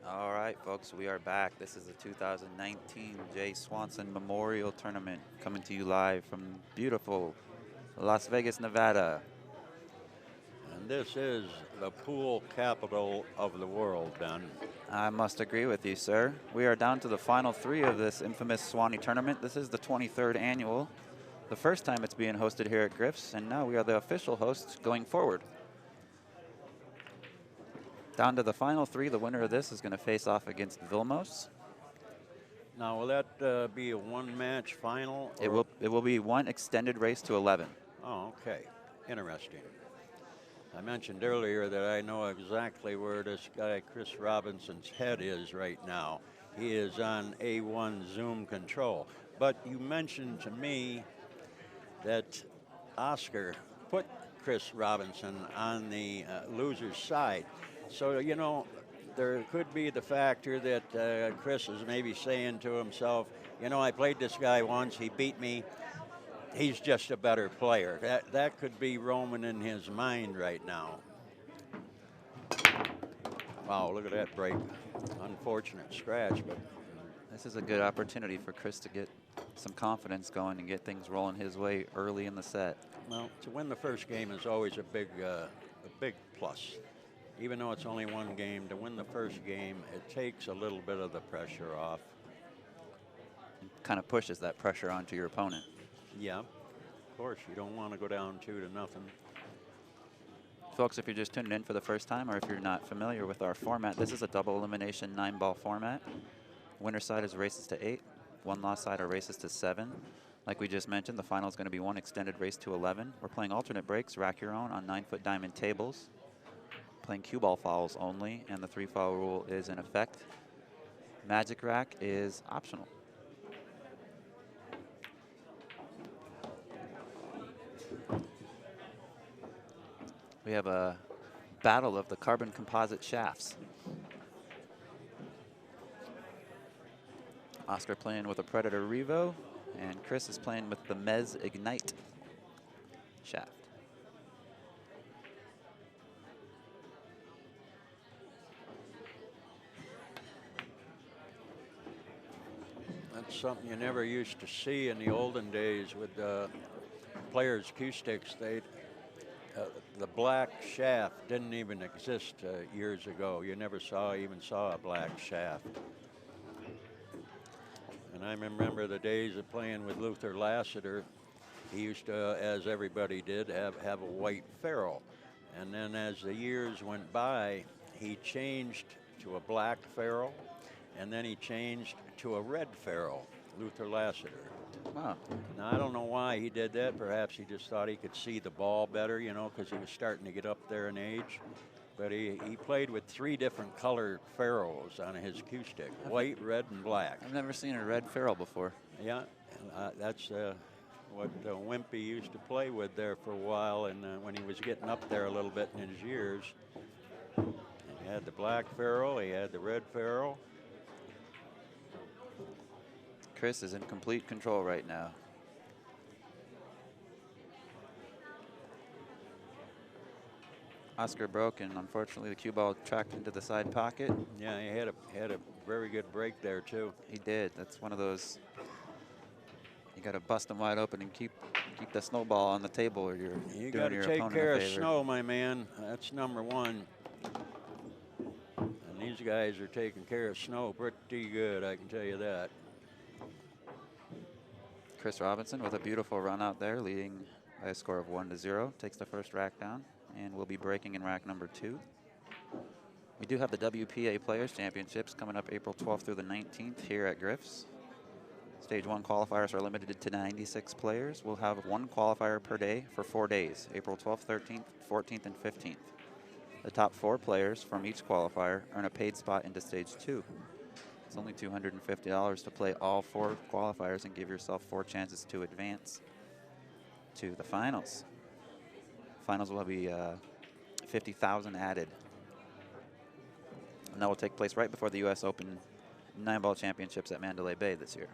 All right, folks, we are back. This is the 2019 Jay Swanson Memorial Tournament coming to you live from beautiful Las Vegas, Nevada. And this is the pool capital of the world, Ben. I must agree with you, sir. We are down to the final three of this infamous Swanee tournament. This is the 23rd annual, the first time it's being hosted here at Griff's, and now we are the official hosts going forward. Down to the final three. The winner of this is going to face off against Vilmos. Now, will that be a one-match final? It will be one extended race to 11. Oh, okay. Interesting. I mentioned earlier that I know exactly where this guy, Chris Robinson's head is right now. He is on A1 Zoom control. But you mentioned to me that Oscar put Chris Robinson on the loser's side. So, you know, there could be the factor that Chris is maybe saying to himself, you know, I played this guy once, he beat me. He's just a better player. That could be roaming in his mind right now. Wow, look at that break. Unfortunate scratch, but this is a good opportunity for Chris to get some confidence going and get things rolling his way early in the set. Well, to win the first game is always a big plus. Even though it's only one game, to win the first game, it takes a little bit of the pressure off. It kind of pushes that pressure onto your opponent. Yeah, of course, you don't want to go down 2-0. Folks, if you're just tuning in for the first time or if you're not familiar with our format, this is a double elimination 9-ball format. Winner side is races to 8. One loss side are races to 7. Like we just mentioned, the final is going to be one extended race to 11. We're playing alternate breaks, rack your own on 9-foot diamond tables. Playing cue ball fouls only, and the 3-foul rule is in effect. Magic rack is optional. We have a battle of the carbon composite shafts. Oscar playing with a Predator Revo, and Chris is playing with the Mez Ignite shaft. That's something you never used to see in the olden days with players' cue sticks. The black shaft didn't even exist years ago. You never even saw a black shaft. And I remember the days of playing with Luther Lassiter. He used to, as everybody did, have a white ferrule. And then as the years went by, he changed to a black ferrule, and then he changed to a red ferrule, Luther Lassiter. Wow. Now, I don't know why he did that. Perhaps he just thought he could see the ball better, you know, because he was starting to get up there in age. But he played with 3 different colored ferrules on his cue stick, white, red, and black. I've never seen a red ferrule before. Yeah, that's what Wimpy used to play with there for a while, and when he was getting up there a little bit in his years. He had the black ferrule, he had the red ferrule. Chris is in complete control right now. Oscar broke, and unfortunately the cue ball tracked into the side pocket. Yeah, he had a very good break there too. He did. That's one of those. You got to bust them wide open and keep the snowball on the table, or you're you doing your opponent a favor. You got to take care of snow, my man. That's number one. And these guys are taking care of snow pretty good, I can tell you that. Chris Robinson with a beautiful run out there, leading by a score of 1-0. Takes the first rack down, and will be breaking in rack number 2. We do have the WPA Players Championships coming up April 12th through the 19th here at Griff's. Stage 1 qualifiers are limited to 96 players. We'll have 1 qualifier per day for 4 days, April 12th, 13th, 14th, and 15th. The top 4 players from each qualifier earn a paid spot into Stage 2. It's only $250 to play all 4 qualifiers and give yourself 4 chances to advance to the finals. Finals will be $50,000 added. And that will take place right before the U.S. Open 9-ball championships at Mandalay Bay this year.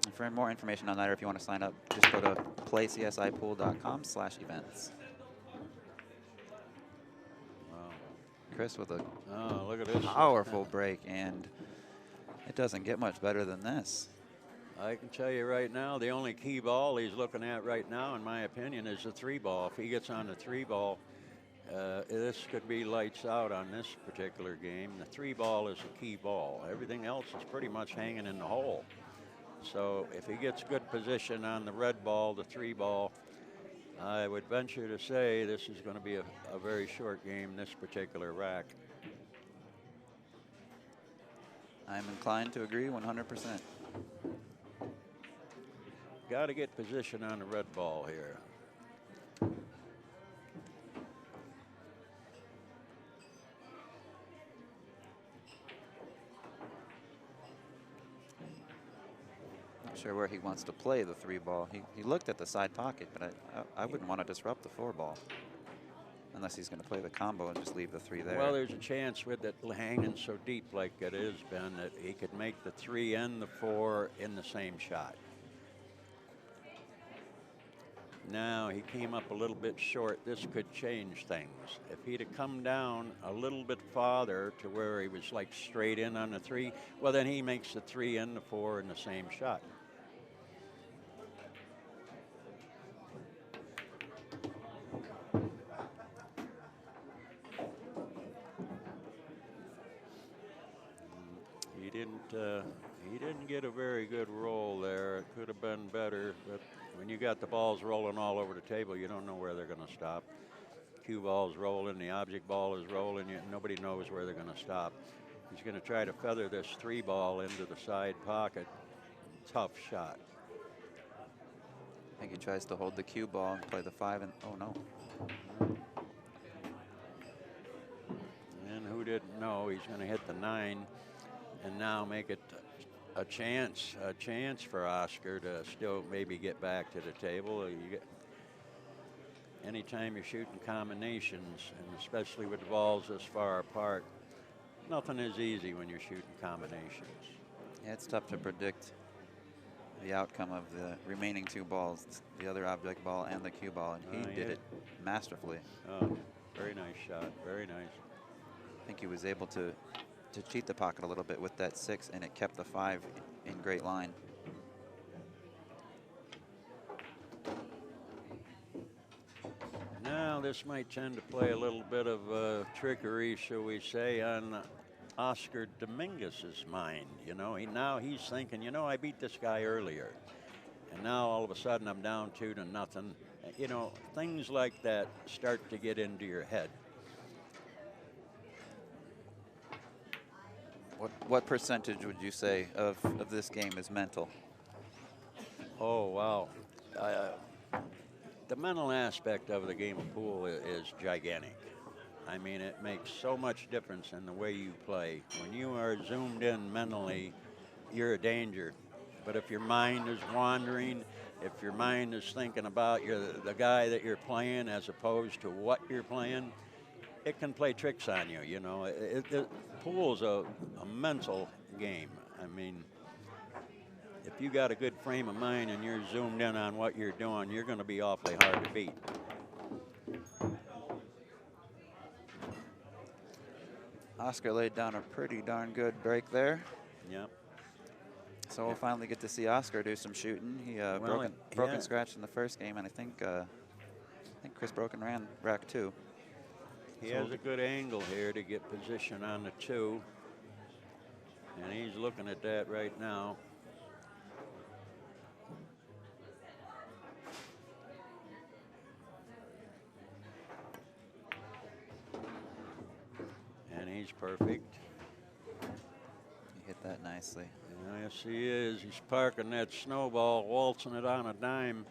And for more information on that, or if you want to sign up, just go to playcsipool.com/events. Chris with a look at this. powerful break, and it doesn't get much better than this. I can tell you right now, the only key ball he's looking at right now, in my opinion, is the 3-ball. If he gets on the 3-ball, this could be lights out on this particular game. The 3-ball is a key ball. Everything else is pretty much hanging in the hole. So if he gets good position on the red ball, the 3-ball, I would venture to say this is going to be a very short game, this particular rack. I'm inclined to agree 100%. Got to get position on the red ball here. Not sure where he wants to play the 3-ball. He looked at the side pocket, but I wouldn't want to disrupt the 4-ball unless he's going to play the combo and just leave the 3 there. Well, there's a chance with it hanging so deep like it has been that he could make the 3 and the 4 in the same shot. Now he came up a little bit short. This could change things. If he'd have come down a little bit farther to where he was like straight in on the 3, well, then he makes the 3 and the 4 in the same shot. He didn't get a very good roll there. It could have been better, but when you got the balls rolling all over the table, you don't know where they're going to stop. Cue ball's rolling, the object ball is rolling, nobody knows where they're going to stop. He's going to try to feather this 3-ball into the side pocket. Tough shot. I think he tries to hold the cue ball and play the 5 and oh no. And who didn't know he's going to hit the 9 and now make it a chance for Oscar to still maybe get back to the table. Anytime you're shooting combinations, and especially with the balls this far apart, nothing is easy when you're shooting combinations. Yeah, it's tough to predict the outcome of the remaining 2 balls, the other object ball and the cue ball, and he did it masterfully. Oh, very nice shot, very nice. I think he was able to cheat the pocket a little bit with that 6, and it kept the 5 in great line. Now this might tend to play a little bit of trickery, shall we say, on Oscar Dominguez's mind. You know, now he's thinking, you know, I beat this guy earlier, and now all of a sudden I'm down 2-0. You know, things like that start to get into your head. What percentage would you say of this game is mental? Oh, wow. The mental aspect of the game of pool is gigantic. I mean, it makes so much difference in the way you play. When you are zoomed in mentally, you're a danger. But if your mind is wandering, if your mind is thinking about the guy that you're playing as opposed to what you're playing, it can play tricks on you, you know. Pool's a mental game. I mean, if you got a good frame of mind and you're zoomed in on what you're doing, you're going to be awfully hard to beat. Oscar laid down a pretty darn good break there. Yep. So we'll finally get to see Oscar do some shooting. He broken scratch in the first game, and I think Chris Broken ran rack 2. He has a good angle here to get position on the 2. And he's looking at that right now. And he's perfect. He hit that nicely. Yes, he is. He's parking that snowball, waltzing it on a dime.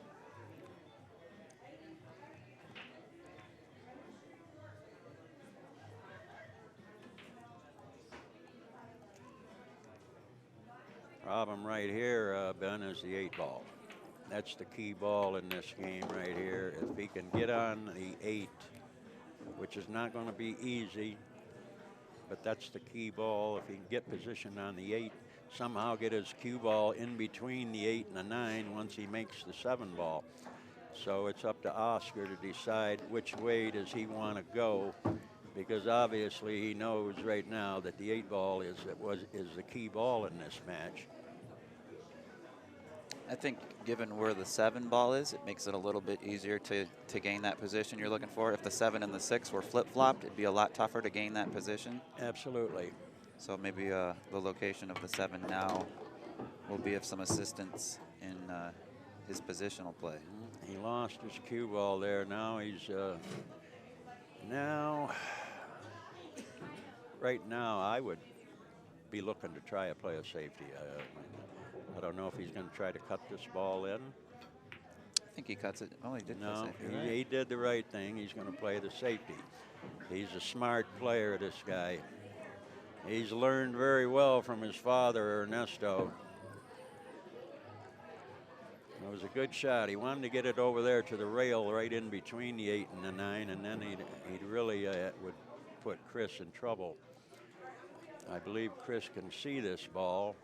Problem right here, Ben, is the 8-ball. That's the key ball in this game right here. If he can get on the 8, which is not going to be easy, but that's the key ball. If he can get position on the 8, somehow get his cue ball in between the 8 and the 9 once he makes the 7-ball. So it's up to Oscar to decide which way does he want to go. because obviously he knows right now that the 8-ball is the key ball in this match. I think given where the 7-ball is, it makes it a little bit easier to gain that position you're looking for. If the 7 and the 6 were flip-flopped, it'd be a lot tougher to gain that position. Absolutely. So maybe the location of the 7 now will be of some assistance in his positional play. He lost his cue ball there. Now he's right now I would be looking to try a play of safety. I don't know if he's going to try to cut this ball in. I think he cuts it. Oh, he did. No, right? he did the right thing. He's going to play the safety. He's a smart player, this guy. He's learned very well from his father, Ernesto. It was a good shot. He wanted to get it over there to the rail right in between the 8 and the 9, and then he'd really would put Chris in trouble. I believe Chris can see this ball.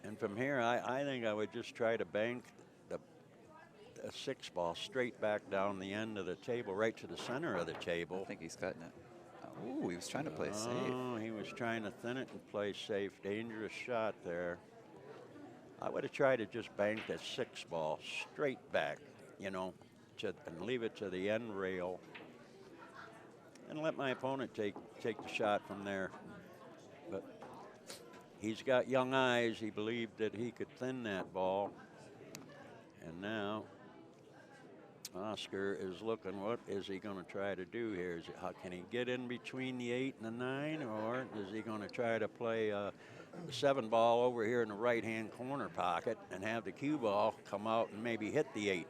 And from here, I think I would just try to bank a 6-ball straight back down the end of the table, right to the center of the table. I think he's cutting it. Ooh, he was trying to play safe. Oh, he was trying to thin it and play safe. Dangerous shot there. I would have tried to just bank that 6-ball straight back, you know, and leave it to the end rail and let my opponent take the shot from there. But he's got young eyes. He believed that he could thin that ball. And now Oscar is looking, what is he going to try to do here? How can he get in between the 8 and the 9, or is he going to try to play the 7-ball over here in the right-hand corner pocket and have the cue ball come out and maybe hit the 8?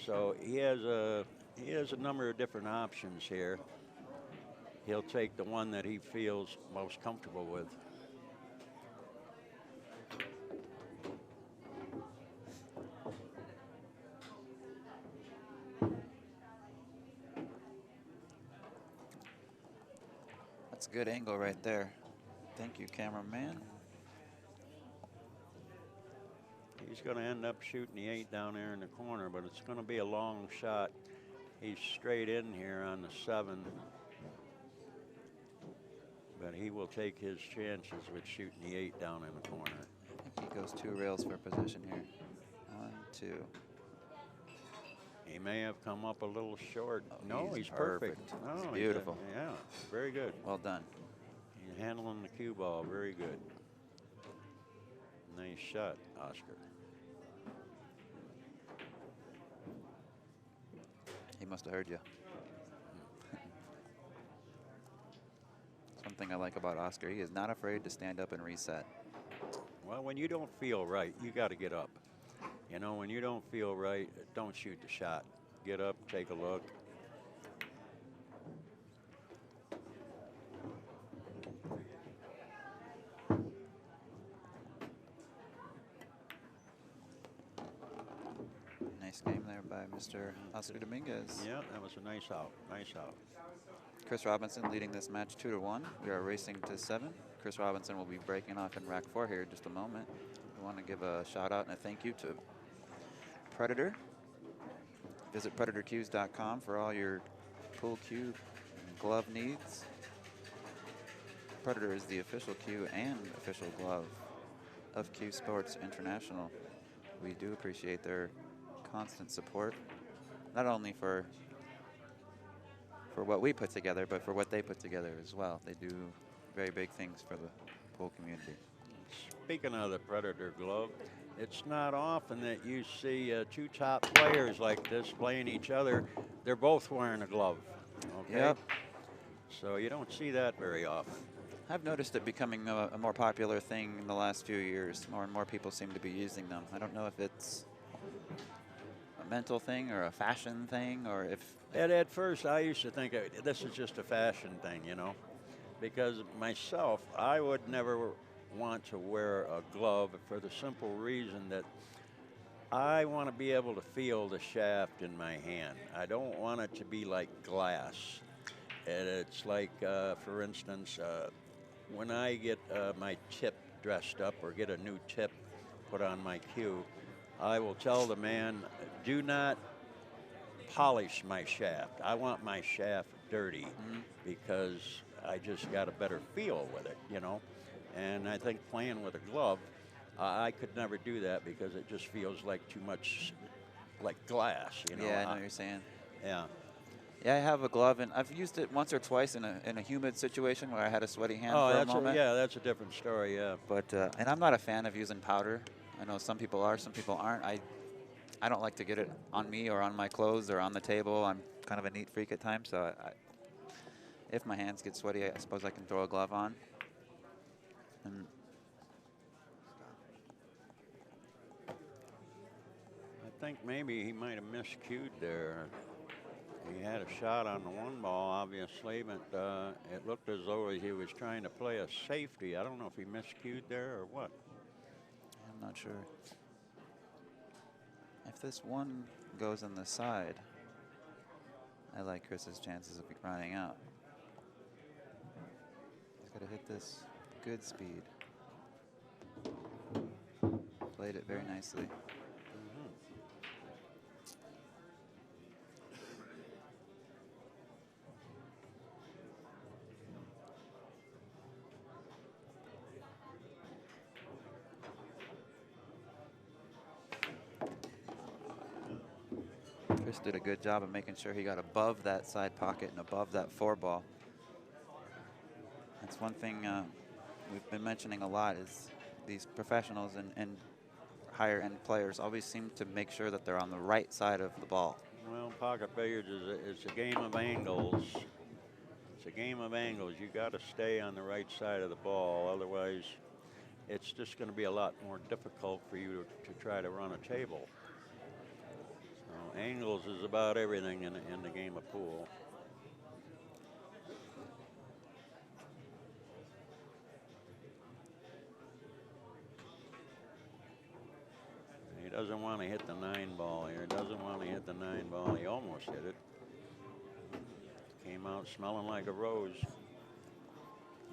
So he has a number of different options here. He'll take the one that he feels most comfortable with. That's a good angle right there. Thank you, cameraman. He's going to end up shooting the 8 down there in the corner, but it's going to be a long shot. He's straight in here on the 7. But he will take his chances with shooting the 8 down in the corner. I think he goes 2 rails for position here. 1, 2. He may have come up a little short. Oh, no, he's perfect. perfect. No, it's beautiful. Yeah, very good. Well done. He's handling the cue ball very good. Nice shot, Oscar. He must have heard you. One thing I like about Oscar, he is not afraid to stand up and reset. Well, when you don't feel right, you got to get up. You know, when you don't feel right, don't shoot the shot. Get up, take a look. Nice game there by Mr. Oscar Dominguez. Yeah, that was a nice out. Nice out. Chris Robinson leading this match 2-1. We are racing to 7. Chris Robinson will be breaking off in rack 4 here in just a moment. We want to give a shout out and a thank you to Predator. Visit PredatorCues.com for all your pool cue and glove needs. Predator is the official cue and official glove of CueSports International. We do appreciate their constant support, not only for what we put together, but for what they put together as well. They do very big things for the pool community. Speaking of the Predator glove, it's not often that you see 2 top players like this playing each other. They're both wearing a glove. Okay. Yep. So you don't see that very often. I've noticed it becoming a more popular thing in the last few years. More and more people seem to be using them. I don't know if it's a mental thing or a fashion thing, or if... At first, I used to think this is just a fashion thing, you know, because myself, I would never want to wear a glove for the simple reason that I want to be able to feel the shaft in my hand. I don't want it to be like glass. And it's like, for instance, when I get my tip dressed up or get a new tip put on my cue, I will tell the man, do not polish my shaft. I want my shaft dirty because I just got a better feel with it, you know. And I think playing with a glove, I could never do that because it just feels like too much like glass, you know. Yeah, I know what you're saying. Yeah. Yeah, I have a glove, and I've used it once or twice in a humid situation where I had a sweaty hand for a moment. Yeah, that's a different story, yeah. But and I'm not a fan of using powder. I know some people are, some people aren't. I don't like to get it on me or on my clothes or on the table. I'm kind of a neat freak at times, so if my hands get sweaty, I suppose I can throw a glove on. And I think maybe he might have miscued there. He had a shot on the one ball, obviously, but it looked as though he was trying to play a safety. I don't know if he miscued there or what. I'm not sure. If this one goes on the side, I like Chris's chances of running out. He's got to hit this good speed. Played it very nicely. Chris did a good job of making sure he got above that side pocket and above that 4-ball. That's one thing we've been mentioning a lot is these professionals and higher end players always seem to make sure that they're on the right side of the ball. Well, pocket billiards is a game of angles. It's a game of angles. You got to stay on the right side of the ball, otherwise it's just going to be a lot more difficult for you to try to run a table. So angles is about everything in the game of pool. He doesn't want to hit the 9-ball here. Doesn't want to hit the 9-ball. He almost hit it. Came out smelling like a rose.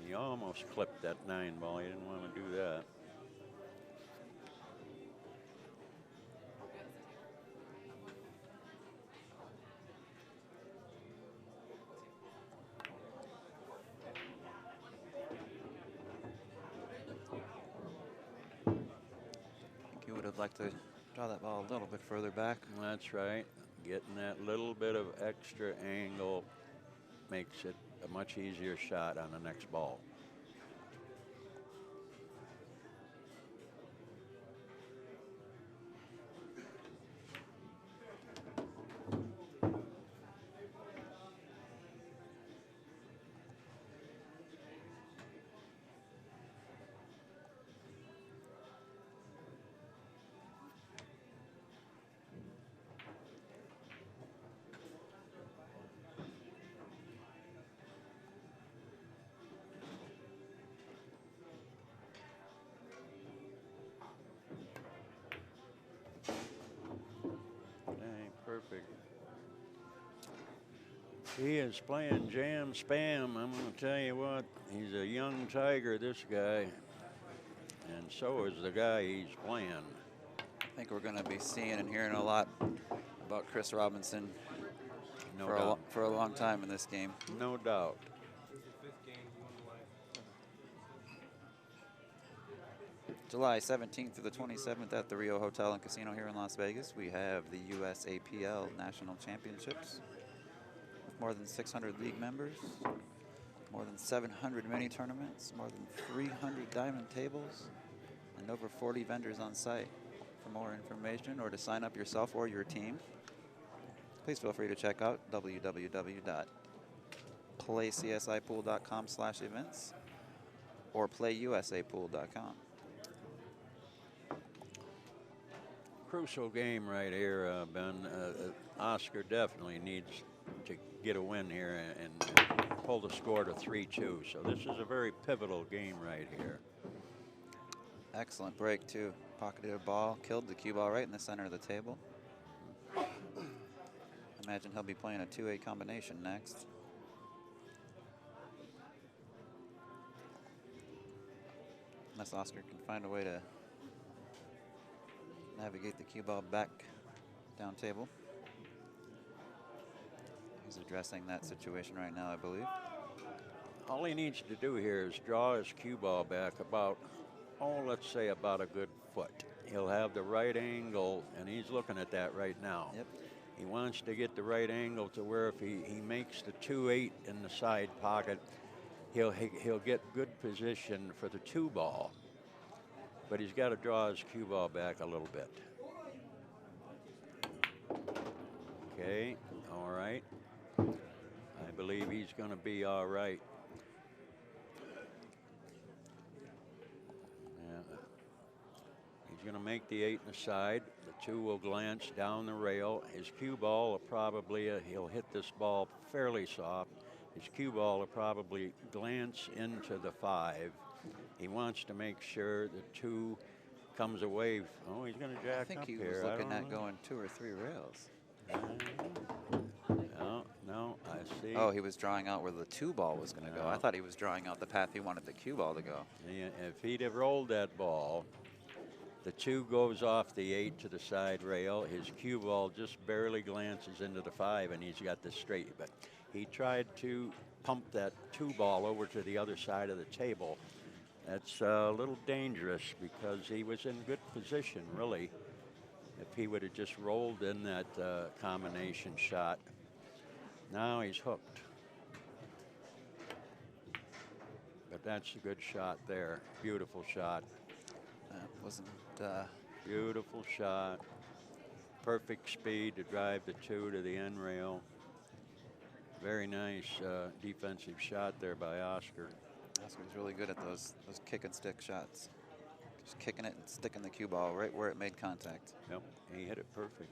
He almost clipped that 9-ball. He didn't want to do that. He would have liked to draw that ball a little bit further back. That's right. Getting that little bit of extra angle makes it a much easier shot on the next ball. Perfect. He is playing jam spam. I'm going to tell you what, he's a young tiger, this guy. And so is the guy he's playing. I think we're going to be seeing and hearing a lot about Chris Robinson for a long time in this game. No doubt. July 17th through the 27th at the Rio Hotel and Casino here in Las Vegas, we have the USAPL National Championships with more than 600 league members, more than 700 mini tournaments, more than 300 diamond tables, and over 40 vendors on site. For more information or to sign up yourself or your team, please feel free to check out www.playcsipool.com/events or playusapool.com. Crucial game right here, Ben. Oscar definitely needs to get a win here and pull the score to 3-2. So this is a very pivotal game right here. Excellent break, too. Pocketed a ball, killed the cue ball right in the center of the table. Imagine he'll be playing a 2-8 combination next. Unless Oscar can find a way to navigate the cue ball back down table. He's addressing that situation right now, I believe. All he needs to do here is draw his cue ball back about, oh, let's say about a good foot. He'll have the right angle, and he's looking at that right now. Yep. He wants to get the right angle to where if he makes the 2-8 in the side pocket, he'll get good position for the 2 ball. But he's got to draw his cue ball back a little bit. Okay, all right. I believe he's going to be all right. Yeah. He's going to make the 8 in the side. The 2 will glance down the rail. His cue ball will probably, he'll hit this ball fairly soft. His cue ball will probably glance into the 5. He wants to make sure the 2 comes away. Oh, he's going to jack up here. I think he was looking at going 2 or 3 rails. No, I see. Oh, he was drawing out where the 2 ball was going to go. I thought he was drawing out the path he wanted the cue ball to go. Yeah, if he'd have rolled that ball, the 2 goes off the 8 to the side rail. His cue ball just barely glances into the 5, and he's got this straight. But he tried to pump that 2 ball over to the other side of the table. That's a little dangerous because he was in good position, really, if he would have just rolled in that combination shot. Now he's hooked. But that's a good shot there. Beautiful shot. That wasn't... Beautiful shot. Perfect speed to drive the 2 to the end rail. Very nice defensive shot there by Oscar. Oscar's really good at those kick and stick shots. Just kicking it and sticking the cue ball right where it made contact. Yep, he hit it perfect.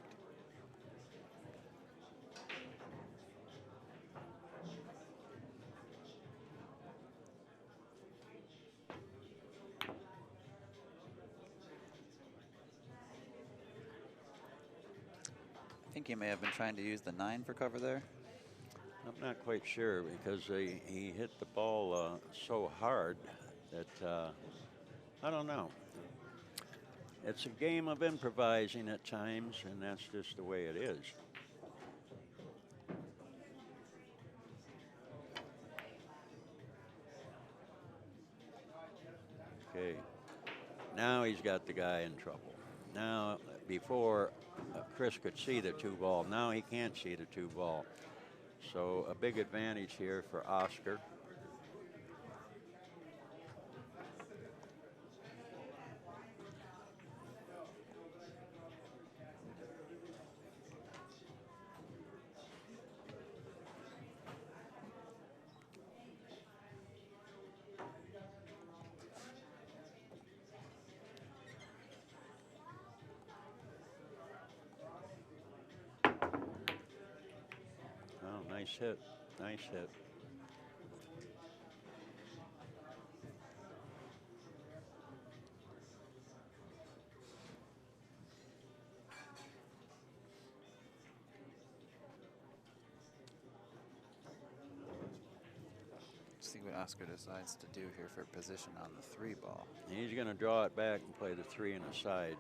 I think he may have been trying to use the 9 for cover there. I'm not quite sure because he hit the ball so hard that I don't know. It's a game of improvising at times, and that's just the way it is. Okay, now he's got the guy in trouble. Now, before Chris could see the 2 ball, now he can't see the 2 ball. So a big advantage here for Oscar. Oh, nice hit. Nice hit. See what Oscar decides to do here for position on the 3 ball. He's going to draw it back and play the 3 in the side.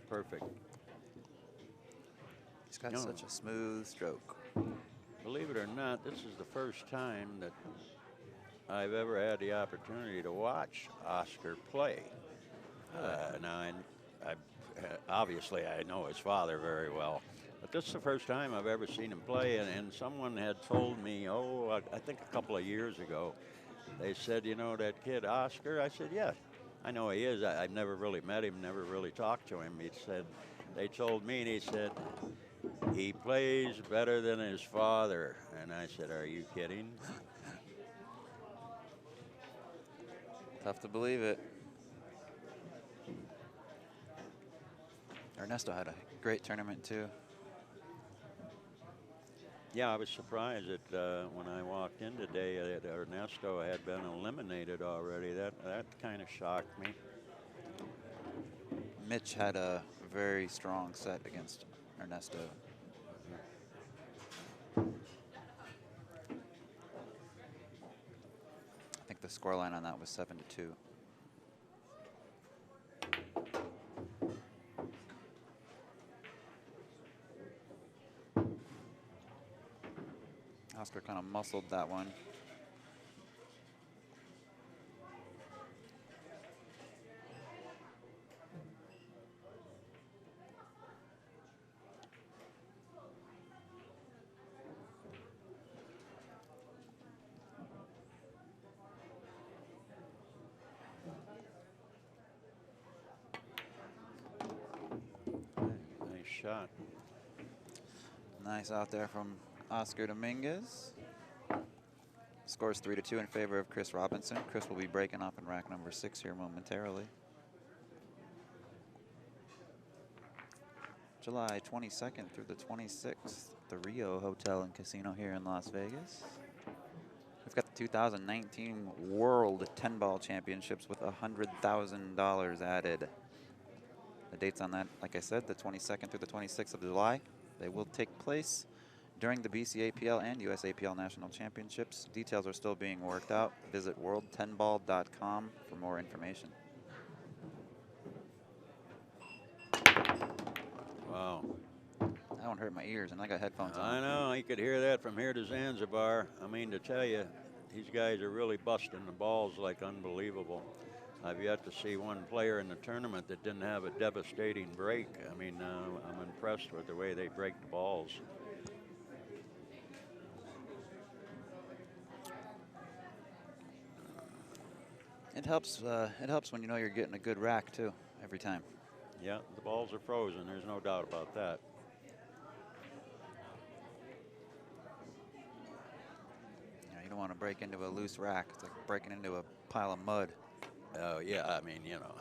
Perfect. He's got such a smooth stroke. Believe it or not, this is the first time that I've ever had the opportunity to watch Oscar play. Now, obviously, I know his father very well, but this is the first time I've ever seen him play. And someone had told me, I think a couple of years ago, they said, you know, that kid Oscar? I said, yeah, I know he is. I've never really met him, never really talked to him. He said, they told me, and he said, he plays better than his father. And I said, are you kidding? Tough to believe it. Ernesto had a great tournament too. Yeah, I was surprised that when I walked in today that Ernesto had been eliminated already. That kind of shocked me. Mitch had a very strong set against Ernesto. the scoreline on that was 7-2. Oscar kind of muscled that one. Nice shot. Nice out there from Oscar Dominguez. Scores 3-2 in favor of Chris Robinson. Chris will be breaking off in rack number 6 here momentarily. July 22nd through the 26th, the Rio Hotel and Casino here in Las Vegas. We've got the 2019 World 10-Ball Championships with $100,000 added. The dates on that, like I said, the 22nd through the 26th of July. They will take place during the BCAPL and USAPL National Championships. Details are still being worked out. Visit world10ball.com for more information. Wow. That one hurt my ears, and I got headphones on. I know, you could hear that from here to Zanzibar. I mean, to tell you, these guys are really busting the balls like unbelievable. I've yet to see one player in the tournament that didn't have a devastating break. I mean, I'm impressed with the way they break the balls. It helps when you know you're getting a good rack, too, every time. Yeah, the balls are frozen. There's no doubt about that. Yeah, you don't want to break into a loose rack. It's like breaking into a pile of mud. Oh, yeah, I mean, you know,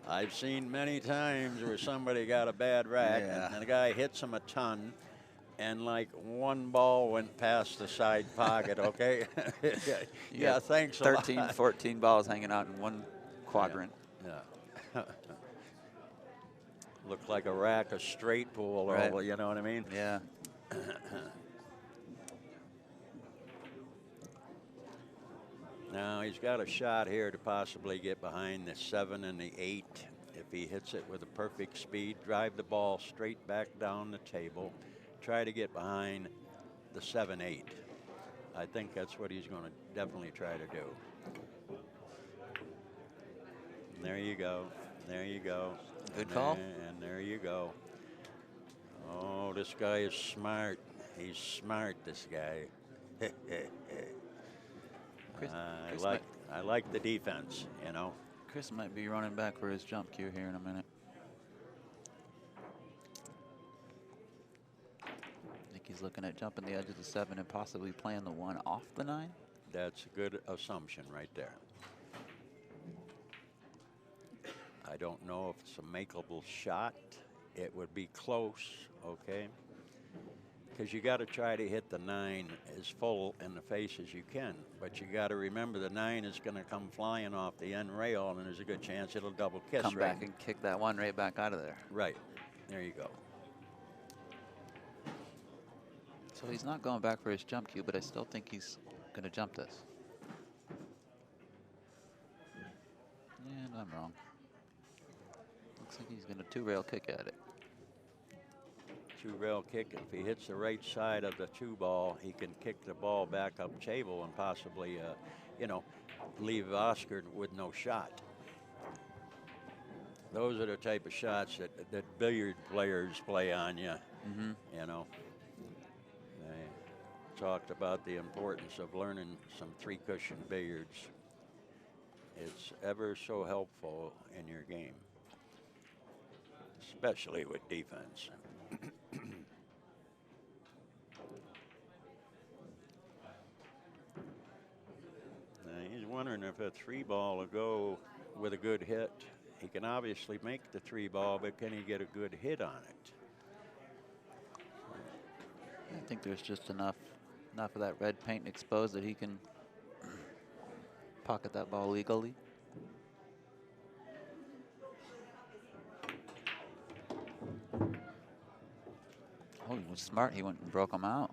I've seen many times where somebody got a bad rack and the guy hits him a ton, and like one ball went past the side pocket, okay? Yeah, thanks a lot. 13, 14 balls hanging out in one quadrant. Yeah. Looked like a rack of straight pool, Right. you know what I mean? Yeah. Now he's got a shot here to possibly get behind the 7 and the 8. If he hits it with a perfect speed, drive the ball straight back down the table, try to get behind the 7-8. I think that's what he's going to definitely try to do. And there you go. There you go. Good call. And there you go. Oh, this guy is smart. He's smart, this guy. I like the defense, you know. Chris might be running back for his jump cue here in a minute. I think he's looking at jumping the edge of the 7 and possibly playing the 1 off the 9. That's a good assumption right there. I don't know if it's a makeable shot. It would be close, okay? Because you got to try to hit the 9 as full in the face as you can. But you got to remember the 9 is going to come flying off the end rail, and there's a good chance it'll double kiss. Come back and kick that 1 right back out of there. Right. There you go. So he's not going back for his jump cue, but I still think he's going to jump this. And I'm wrong. Looks like he's going to 2-rail kick at it. 2-rail kick. If he hits the right side of the 2 ball, he can kick the ball back up table and possibly, you know, leave Oscar with no shot. Those are the type of shots that billiard players play on you. You know, they talked about the importance of learning some 3-cushion billiards. It's ever so helpful in your game, especially with defense. He's wondering if a 3-ball will go with a good hit. He can obviously make the 3-ball, but can he get a good hit on it? I think there's just enough of that red paint exposed that he can pocket that ball legally. Oh, he was smart. He went and broke him out.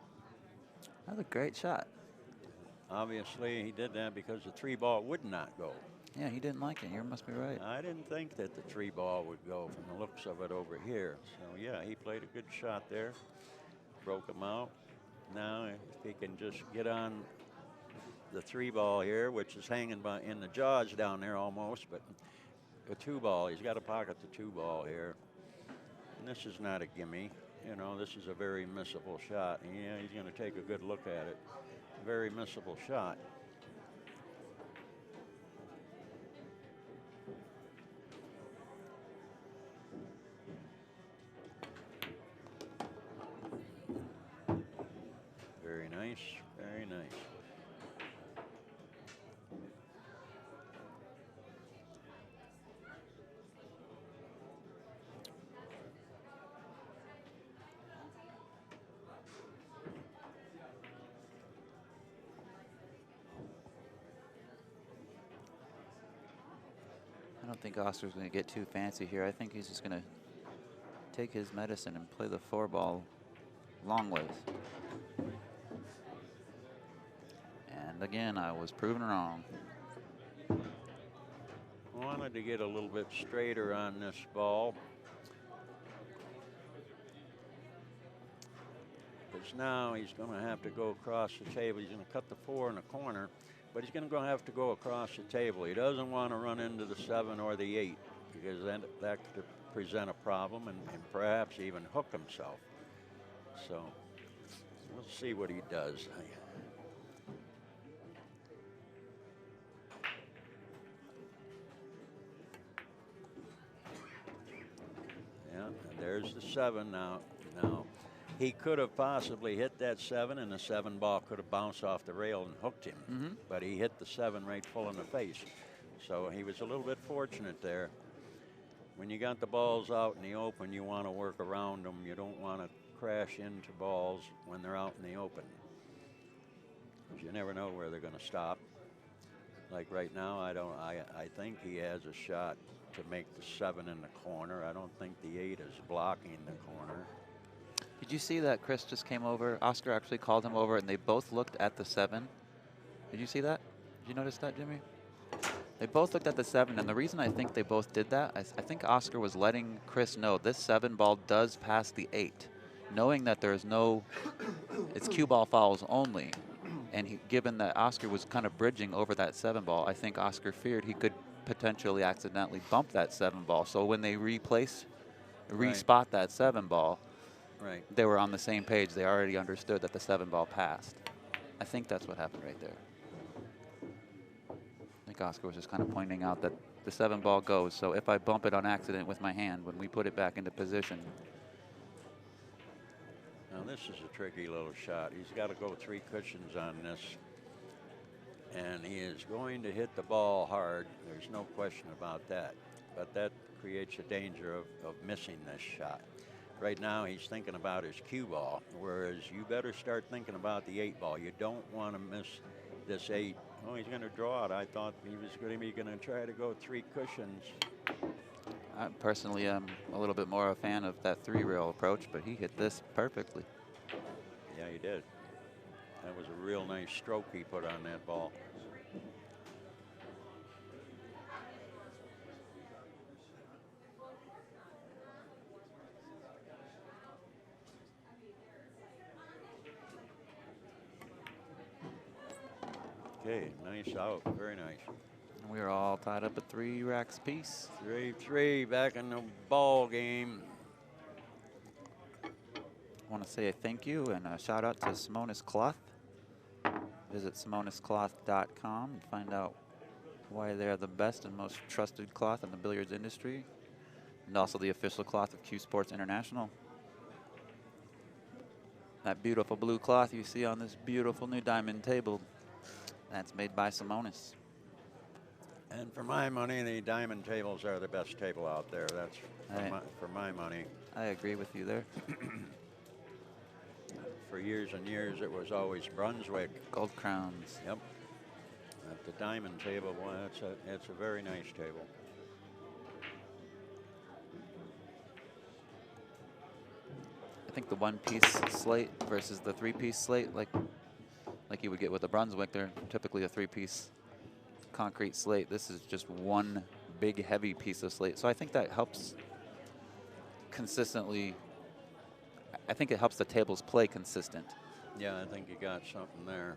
That was a great shot. Obviously, he did that because the 3-ball would not go. Yeah, he didn't like it. You must be right. I didn't think that the 3-ball would go from the looks of it over here. So, yeah, he played a good shot there. Broke him out. Now, if he can just get on the 3-ball here, which is hanging in the jaws down there almost, but the 2-ball, he's got to pocket the 2-ball here. And this is not a gimme. You know, this is a very missable shot. Yeah, he's going to take a good look at it. Very missable shot. Very nice, very nice. I don't think Oscar's going to get too fancy here. I think he's just going to take his medicine and play the 4-ball long ways. And again, I was proven wrong. Wanted to get a little bit straighter on this ball. Because now he's going to have to go across the table. He's going to cut the 4 in the corner, but he's going to have to go across the table. He doesn't want to run into the 7 or the 8 because then that could present a problem and perhaps even hook himself. So we'll see what he does. Yeah, and there's the 7 now. He could have possibly hit that 7, and the 7-ball could have bounced off the rail and hooked him. But he hit the 7 right full in the face. So he was a little bit fortunate there. When you got the balls out in the open, you want to work around them. You don't want to crash into balls when they're out in the open. You never know where they're going to stop. Like right now, I think he has a shot to make the 7 in the corner. I don't think the 8 is blocking the corner. Did you see that Chris just came over? Oscar actually called him over, and they both looked at the 7. Did you see that? Did you notice that, Jimmy? They both looked at the 7, and the reason I think they both did that, I think Oscar was letting Chris know this 7-ball does pass the 8, knowing that there's no, it's cue ball fouls only. And given that Oscar was kind of bridging over that 7-ball, I think Oscar feared he could potentially accidentally bump that 7-ball. So when they respot that 7-ball, they were on the same page. They already understood that the 7-ball passed. I think that's what happened right there. I think Oscar was just kind of pointing out that the 7-ball goes. So if I bump it on accident with my hand, when we put it back into position. Now this is a tricky little shot. He's got to go 3 cushions on this. And he is going to hit the ball hard. There's no question about that. But that creates a danger of missing this shot. Right now, he's thinking about his cue ball, whereas you better start thinking about the 8-ball. You don't want to miss this 8. Oh, he's going to draw it. I thought he was going to try to go 3 cushions. I personally am a little bit more a fan of that 3-rail approach, but he hit this perfectly. Yeah, he did. That was a real nice stroke he put on that ball. Okay, nice out, very nice. We are all tied up at 3 racks apiece. 3-3 back in the ball game. I want to say a thank you and a shout out to Simonis Cloth. Visit SimonisCloth.com and find out why they're the best and most trusted cloth in the billiards industry, and also the official cloth of CueSports International. That beautiful blue cloth you see on this beautiful new diamond table, that's made by Simonis. And for my money, the diamond tables are the best table out there. That's for my money. I agree with you there. For years and years, it was always Brunswick. Gold crowns. Yep. At the diamond table, well, it's a very nice table. I think the 1-piece slate versus the 3-piece slate, like you would get with a Brunswick. They're typically a 3-piece concrete slate. This is just one big, heavy piece of slate. So I think that helps consistently. I think it helps the tables play consistent. Yeah, I think you got something there.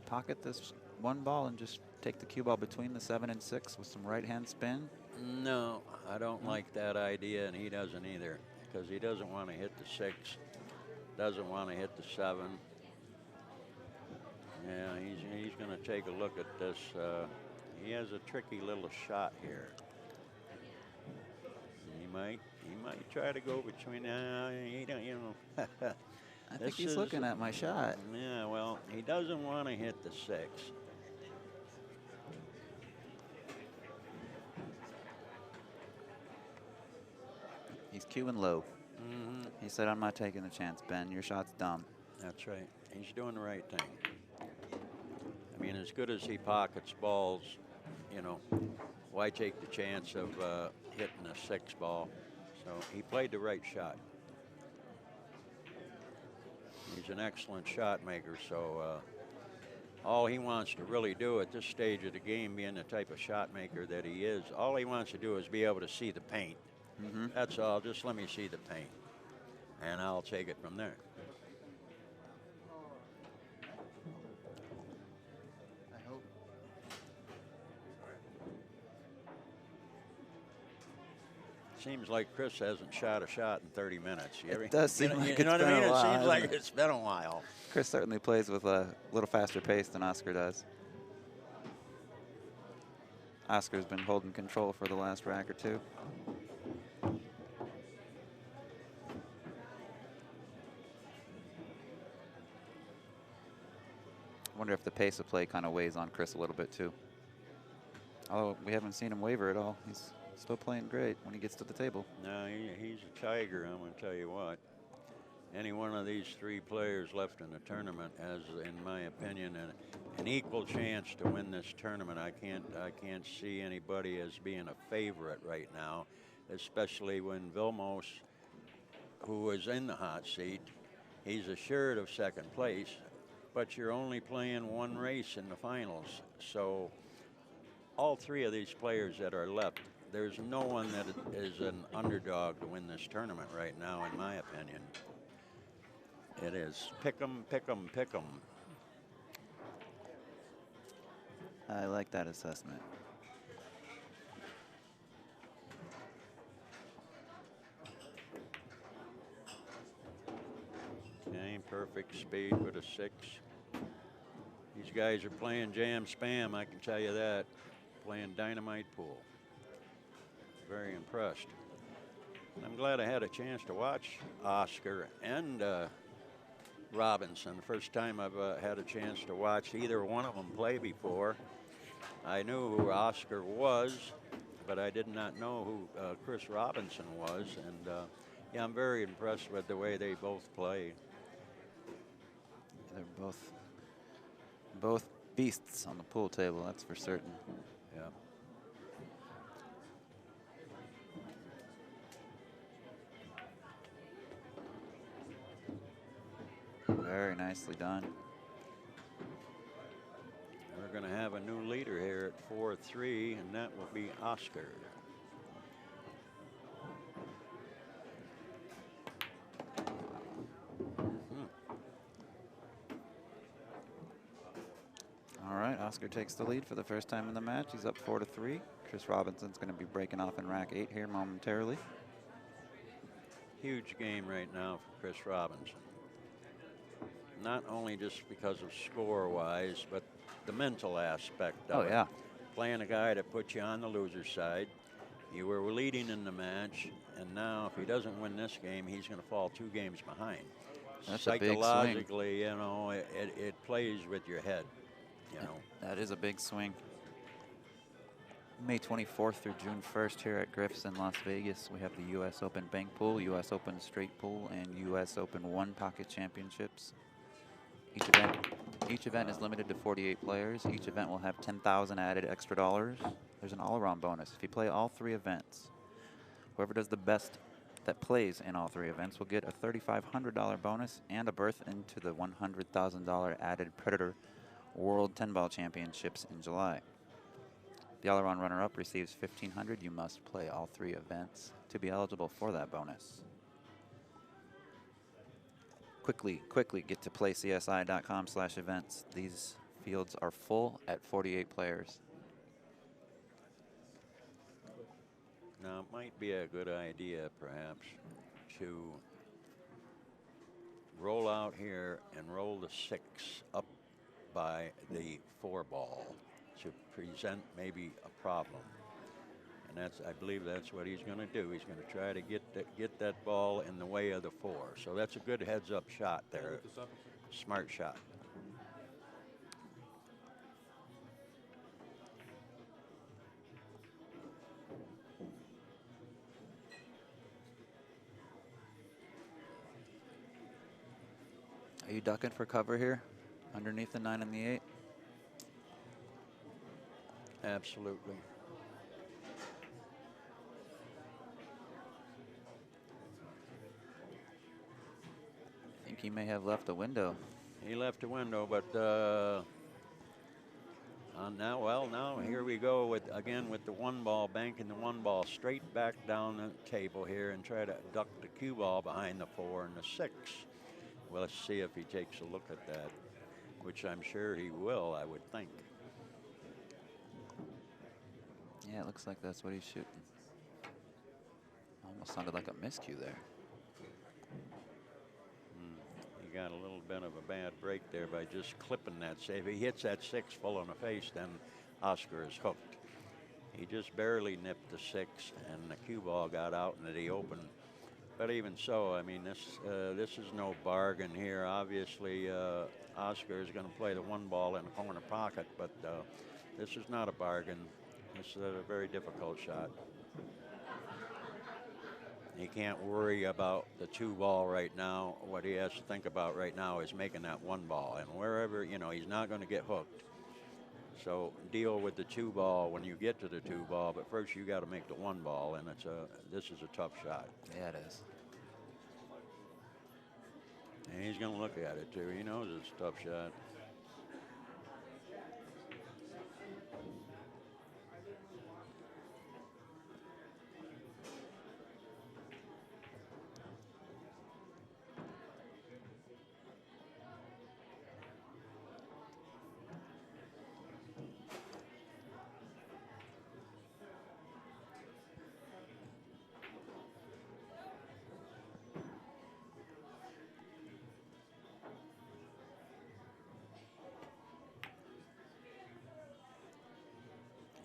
Pocket this one ball and just take the cue ball between the 7 and 6 with some right-hand spin? No, I don't like that idea, and he doesn't either, because he doesn't want to hit the 6, doesn't want to hit the 7. Yeah, he's going to take a look at this. He has a tricky little shot here. He might try to go between. He don't, you know. I think he's looking at my shot. Yeah, well, he doesn't want to hit the 6. He's cueing low. He said, I'm not taking the chance, Ben. Your shot's dumb. That's right. He's doing the right thing. I mean, as good as he pockets balls, you know, why take the chance of hitting a 6 ball? So he played the right shot. He's an excellent shot maker, so all he wants to really do at this stage of the game, being the type of shot maker that he is, all he wants to do is be able to see the paint. That's all. Just let me see the paint, and I'll take it from there. I hope. Seems like Chris hasn't shot a shot in 30 minutes. It does seem like you know it's what I been mean? a while, It seems like hasn't it? it's been a while. Chris certainly plays with a little faster pace than Oscar does. Oscar's been holding control for the last rack or two. I wonder if the pace of play kind of weighs on Chris a little bit too. Although we haven't seen him waver at all. He's still playing great when he gets to the table. No, he's a tiger, I'm going to tell you what. Any one of these 3 players left in the tournament has, in my opinion, an equal chance to win this tournament. I can't see anybody as being a favorite right now, especially when Vilmos, who is in the hot seat, he's assured of 2nd place, but you're only playing 1 race in the finals. So all 3 of these players that are left, there's no one that is an underdog to win this tournament right now, in my opinion. It is pick 'em, pick 'em, pick 'em. I like that assessment. Okay, perfect speed with a 6. These guys are playing jam spam, I can tell you that. Playing dynamite pool. Very impressed. I'm glad I had a chance to watch Oscar and Robinson. The first time I've had a chance to watch either one of them play before. I knew who Oscar was, but I did not know who Chris Robinson was. And yeah, I'm very impressed with the way they both play. They're both beasts on the pool table, that's for certain. Yeah. Very nicely done. We're going to have a new leader here at 4-3, and that will be Oscar. All right, Oscar takes the lead for the first time in the match. He's up 4-3. Chris Robinson's going to be breaking off in rack 8 here momentarily. Huge game right now for Chris Robinson. Not only just because of score-wise, but the mental aspect of it. Yeah. Playing a guy that puts you on the loser's side. You were leading in the match, and now if he doesn't win this game, he's going to fall 2 games behind. That's a big swing. Psychologically, you know, it plays with your head, you know. That is a big swing. May 24th through June 1st here at Griff's in Las Vegas. We have the U.S. Open Bank Pool, U.S. Open Straight Pool, and U.S. Open One Pocket Championships. Each event is limited to 48 players. Each event will have 10,000 added extra dollars. There's an all-around bonus. If you play all 3 events, whoever does the best that plays in all 3 events will get a $3,500 bonus and a berth into the $100,000 added Predator World 10-Ball Championships in July. The all-around runner-up receives $1,500. You must play all 3 events to be eligible for that bonus. Quickly get to playcsi.com/events. These fields are full at 48 players. Now, it might be a good idea, perhaps, to roll out here and roll the 6 up by the 4 ball to present maybe a problem. And I believe that's what he's going to do. He's going to try to get that ball in the way of the 4. So that's a good heads-up shot there. Smart shot. Are you ducking for cover here underneath the 9 and the 8? Absolutely. I think he may have left a window. He left a window, but now here we go again with the 1 ball, banking the 1 ball straight back down the table here and try to duck the cue ball behind the 4 and the 6. Well, let's see if he takes a look at that, which I'm sure he will, I would think. Yeah, it looks like that's what he's shooting. Almost sounded like a miscue there. He got a little bit of a bad break there by just clipping that save. If he hits that 6 full in the face, then Oscar is hooked. He just barely nipped the 6, and the cue ball got out into the open. But even so, I mean, this is no bargain here. Obviously, Oscar is going to play the 1 ball in the corner pocket, but this is not a bargain. This is a very difficult shot. He can't worry about the 2 ball right now. What he has to think about right now is making that 1 ball, and wherever, you know, he's not going to get hooked. So deal with the 2 ball when you get to the 2 ball, but first you got to make the 1 ball, and this is a tough shot. Yeah, it is. And he's going to look at it too. He knows it's a tough shot.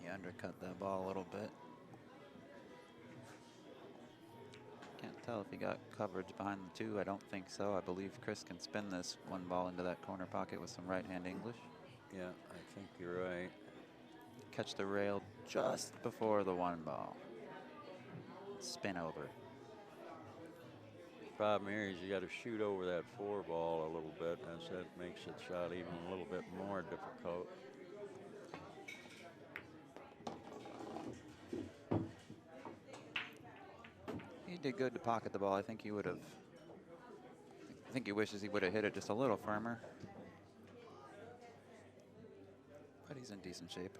He undercut that ball a little bit. Can't tell if he got coverage behind the 2. I don't think so. I believe Chris can spin this 1 ball into that corner pocket with some right-hand English. Yeah, I think you're right. Catch the rail just before the 1 ball. Spin over. Problem here is you got to shoot over that 4 ball a little bit, as that makes the shot even a little bit more difficult. He did good to pocket the ball. I think he would have. I think he wishes he would have hit it just a little firmer. But he's in decent shape.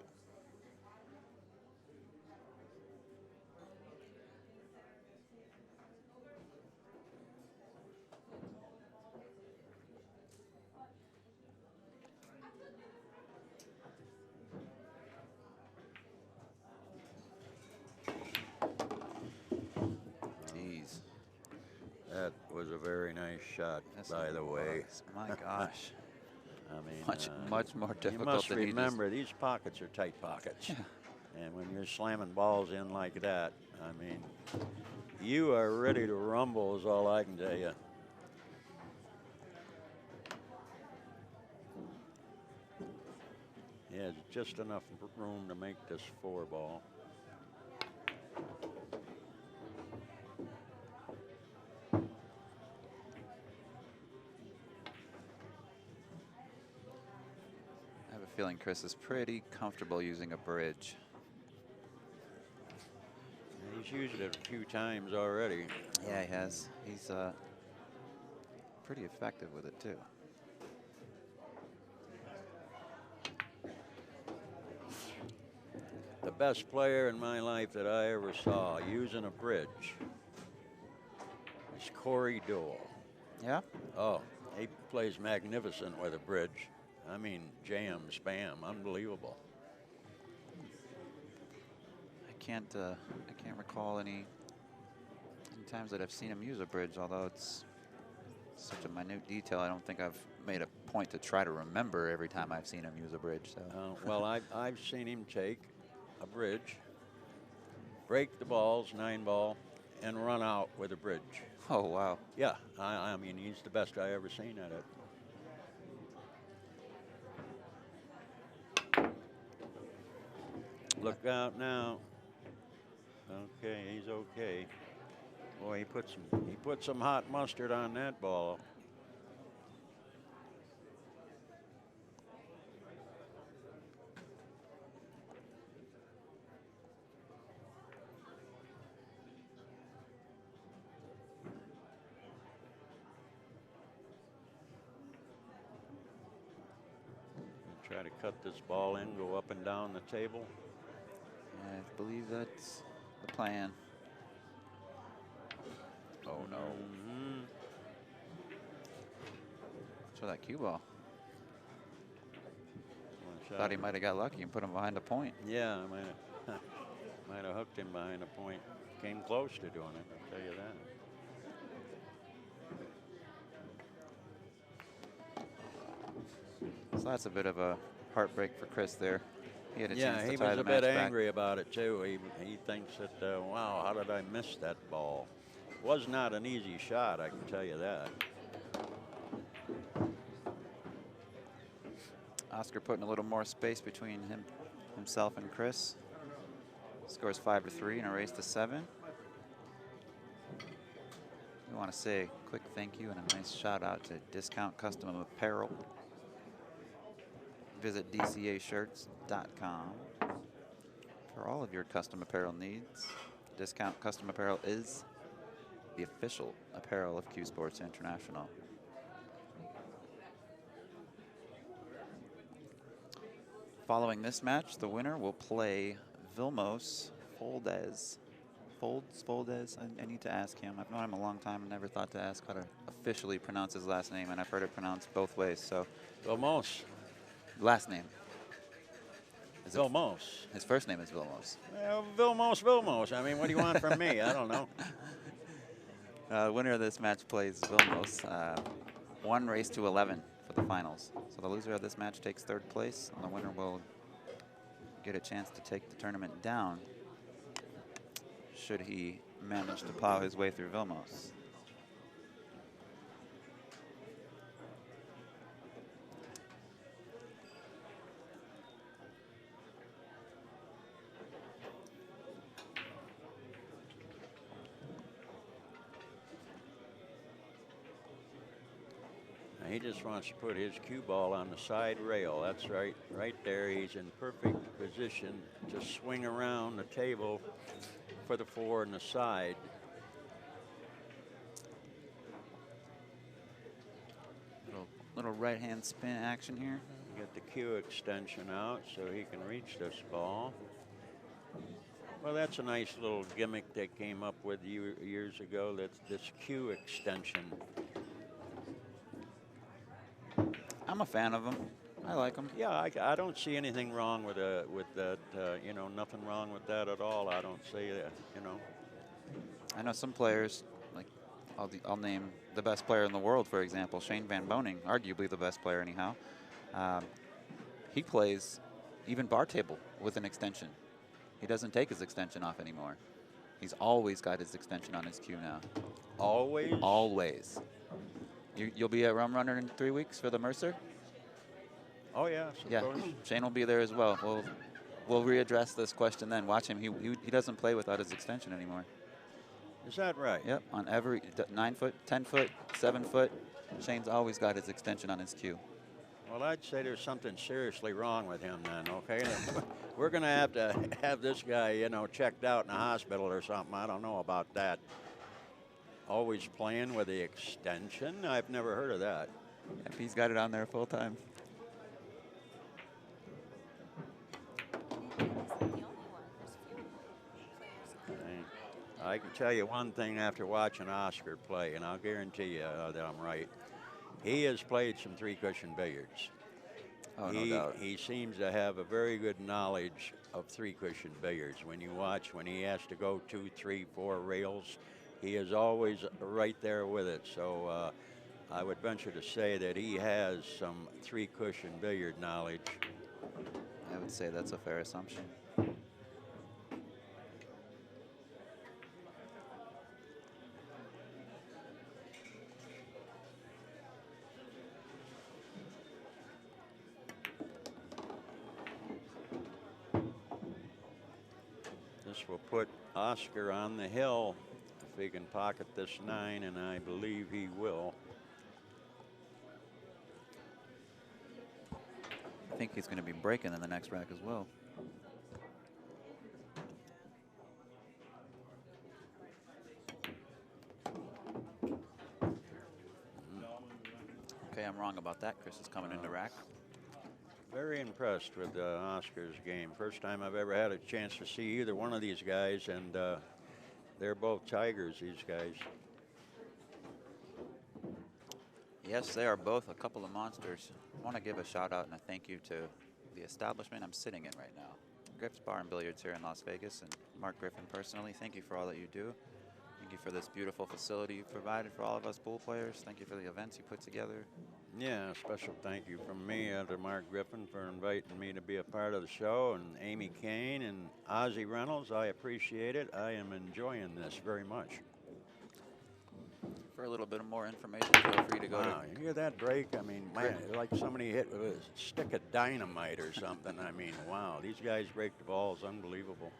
That was a very nice shot, by the way. My gosh. I mean, much more difficult. You must than remember, these pockets are tight pockets. Yeah. And when you're slamming balls in like that, I mean, you are ready to rumble is all I can tell you. Yeah, has just enough room to make this 4-ball. I have a feeling Chris is pretty comfortable using a bridge. He's used it a few times already. Yeah, he has. He's pretty effective with it, too. The best player in my life that I ever saw using a bridge is Corey Dole. Yeah? Oh, he plays magnificent with a bridge. I mean, jam, spam, unbelievable. I can't recall any times that I've seen him use a bridge, although it's such a minute detail. I don't think I've made a point to try to remember every time I've seen him use a bridge. So. Well, I've seen him take a bridge, break the balls, 9-ball, and run out with a bridge. Oh, wow. Yeah, I mean, he's the best I ever seen at it. Look out now. Okay, he's okay. Boy, he put some hot mustard on that ball. Try to cut this ball in, go up and down the table. I believe that's the plan. Oh, no. So that cue ball. Thought he might have got lucky and put him behind a point. Yeah, might have hooked him behind a point. Came close to doing it, I'll tell you that. So that's a bit of a heartbreak for Chris there. He had a chance to he tie was the a bit match back. angry about it too. He thinks that, wow, how did I miss that ball? Was not an easy shot, I can tell you that. Oscar putting a little more space between himself and Chris. Scores 5-3 in a race to 7. We want to say a quick thank you and a nice shout out to Discount Custom Apparel. Visit dcashirts.com for all of your custom apparel needs. Discount Custom Apparel is the official apparel of CueSports International. Following this match, the winner will play Vilmos Foldez. Foldez. I need to ask him. I've known him a long time and never thought to ask how to officially pronounce his last name, and I've heard it pronounced both ways. So, Vilmos. Last name. Vilmos. His first name is Vilmos. Well, Vilmos. I mean, what do you want from me? I don't know. Winner of this match plays Vilmos. 1 race to 11 for the finals. So the loser of this match takes 3rd place, and the winner will get a chance to take the tournament down should he manage to plow his way through Vilmos. He just wants to put his cue ball on the side rail. That's right there. He's in perfect position to swing around the table for the 4 and the side. Little right-hand spin action here. Get the cue extension out so he can reach this ball. Well, that's a nice little gimmick they came up with years ago. That's this cue extension. I'm a fan of them. I like them. Yeah, I don't see anything wrong with that. You know, nothing wrong with that at all. I don't see that. You know. I know some players, like I'll name the best player in the world, for example, Shane Van Boening, arguably the best player anyhow. He plays even bar table with an extension. He doesn't take his extension off anymore. He's always got his extension on his cue now. Always? Always. You'll be at Rum Runner in 3 weeks for the Mercer? Oh, yes, of course. Shane will be there as well. We'll readdress this question then. Watch him. He doesn't play without his extension anymore. Is that right? Yep, on every 9 foot, 10 foot, 7 foot, Shane's always got his extension on his cue. Well, I'd say there's something seriously wrong with him then, okay? We're going to have this guy, you know, checked out in a hospital or something. I don't know about that. Always playing with the extension? I've never heard of that. Yep, he's got it on there full time. I can tell you one thing after watching Oscar play, and I'll guarantee you that I'm right. He has played some three-cushion billiards. Oh, no doubt. He seems to have a very good knowledge of three-cushion billiards. When you watch, when he has to go 2, 3, 4 rails, he is always right there with it. So I would venture to say that he has some three-cushion billiard knowledge. I would say that's a fair assumption. This will put Oscar on the hill if he can pocket this 9, and I believe he will. I think he's going to be breaking in the next rack as well. Okay, I'm wrong about that. Chris is coming into rack. Very impressed with Oscar's game. First time I've ever had a chance to see either one of these guys, and they're both tigers, these guys. Yes, they are both a couple of monsters. I want to give a shout out and a thank you to the establishment I'm sitting in right now. Griff's Bar and Billiards here in Las Vegas, and Mark Griffin personally, thank you for all that you do. Thank you for this beautiful facility you provided for all of us pool players. Thank you for the events you put together. Yeah, a special thank you from me to Mark Griffin for inviting me to be a part of the show, and Amy Kane and Ozzie Reynolds. I appreciate it. I am enjoying this very much. For a little bit more information, feel free to go wow, you hear that break? I mean, man, like somebody hit with a stick of dynamite or something. I mean, wow, these guys break the balls. Unbelievable.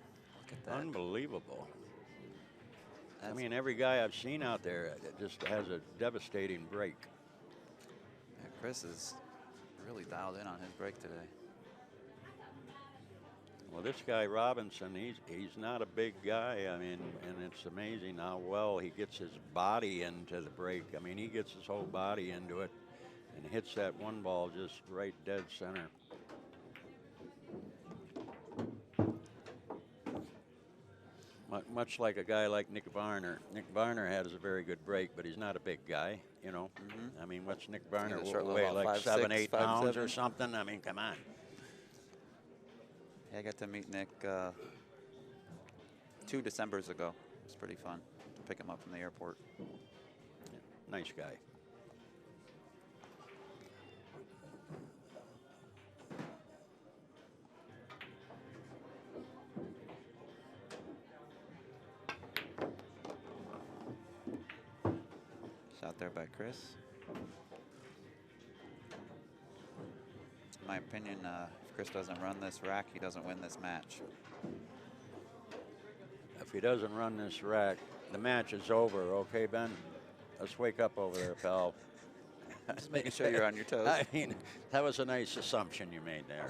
Look at that. Unbelievable. I mean, every guy I've seen out there just has a devastating break. Yeah, Chris is really dialed in on his break today. Well, this guy Robinson, he's not a big guy. I mean, and it's amazing how well he gets his body into the break. I mean, he gets his whole body into it and hits that one ball just right dead center. Much like a guy like Nick Varner. Nick Varner has a very good break, but he's not a big guy, you know. I mean, what's Nick Varner? Weigh like 7, 8 pounds or something? I mean, come on. Yeah, I got to meet Nick 2 Decembers ago. It was pretty fun to pick him up from the airport. Yeah, nice guy. Shot there by Chris. In my opinion, if Chris doesn't run this rack, he doesn't win this match. If he doesn't run this rack, the match is over. Okay, Ben? Let's wake up over there, pal. Just making sure you're on your toes. I mean, that was a nice assumption you made there.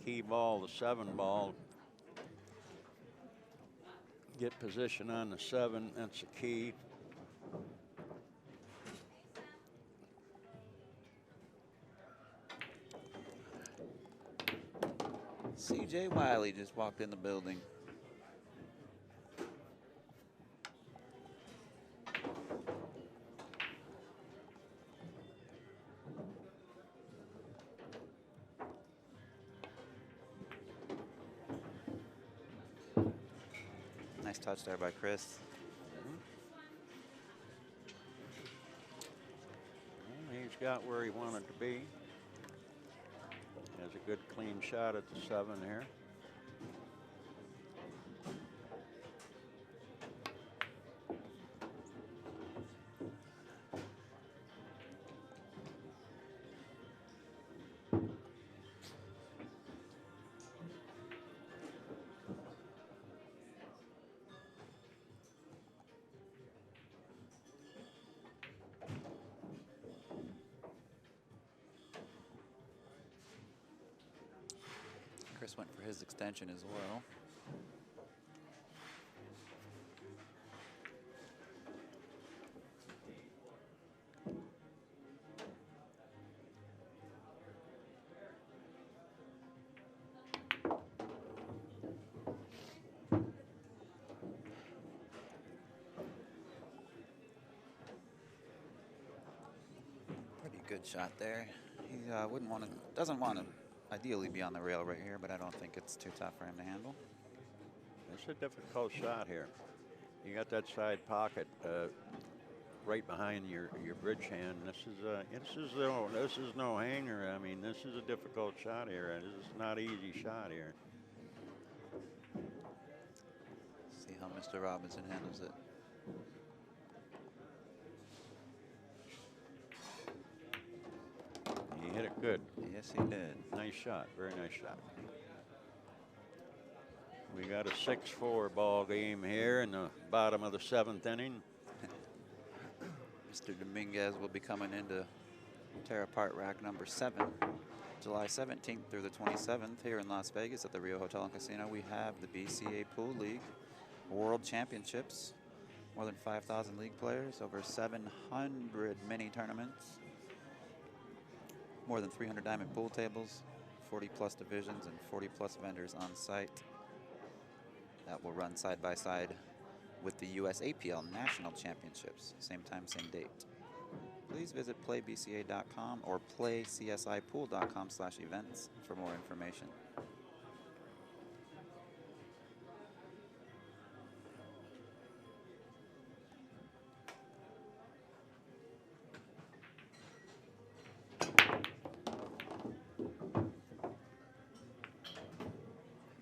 Key ball, the 7 ball. Get position on the 7, that's a key. C.J. Wiley just walked in the building. Nice touch there by Chris. Well, he's got where he wanted to be. Has a good clean shot at the 7 here. Chris went for his extension as well. Pretty good shot there. He doesn't want to ideally be on the rail right here, but I don't think it's too tough for him to handle. It's a difficult shot here. You got that side pocket right behind your bridge hand. This is no hanger. I mean, this is a difficult shot here. This is not an easy shot here. See how Mr. Robinson handles it. He hit it good. Yes, he did. Nice shot. Very nice shot. We got a 6-4 ball game here in the bottom of the 7th inning. Mr. Dominguez will be coming in to tear apart rack number 7. July 17th through the 27th here in Las Vegas at the Rio Hotel and Casino. We have the BCA Pool League World Championships. More than 5,000 league players, over 700 mini tournaments, more than 300 diamond pool tables, 40 plus divisions, and 40 plus vendors on site. That will run side by side with the US APL National Championships, same time, same date. Please visit playbca.com or playcsipool.com/events for more information.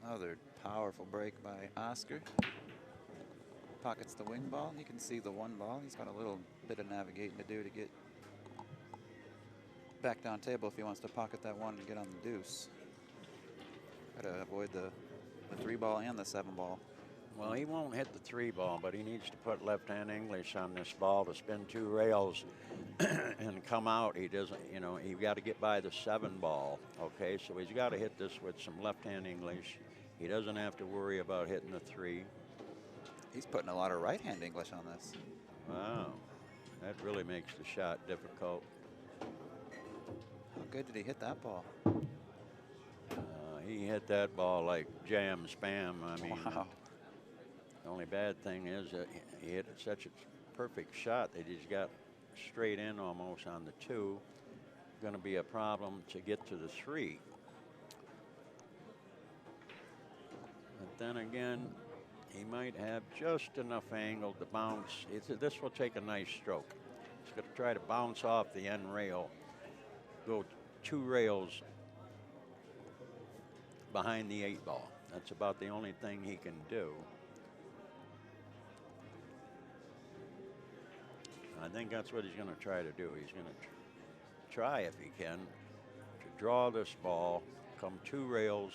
Another powerful break by Oscar. Pockets the wing ball. You can see the one ball. He's got a little bit of navigating to do to get back down table if he wants to pocket that one and get on the deuce. Got to avoid the 3 ball and the 7 ball. Well, he won't hit the 3 ball, but he needs to put left-hand English on this ball to spin 2 rails and come out. He doesn't, you know, he got to get by the 7 ball. Okay, so he's got to hit this with some left-hand English. He doesn't have to worry about hitting the 3. He's putting a lot of right-hand English on this. Wow, that really makes the shot difficult. How good did he hit that ball? He hit that ball like jam spam. I mean, wow. The only bad thing is that he hit such a perfect shot that he's got straight in almost on the 2. Going to be a problem to get to the 3. But then again, he might have just enough angle to bounce. This will take a nice stroke. He's going to try to bounce off the end rail, go 2 rails behind the 8 ball. That's about the only thing he can do. I think that's what he's going to try to do. He's going to try, if he can, to draw this ball, come 2 rails,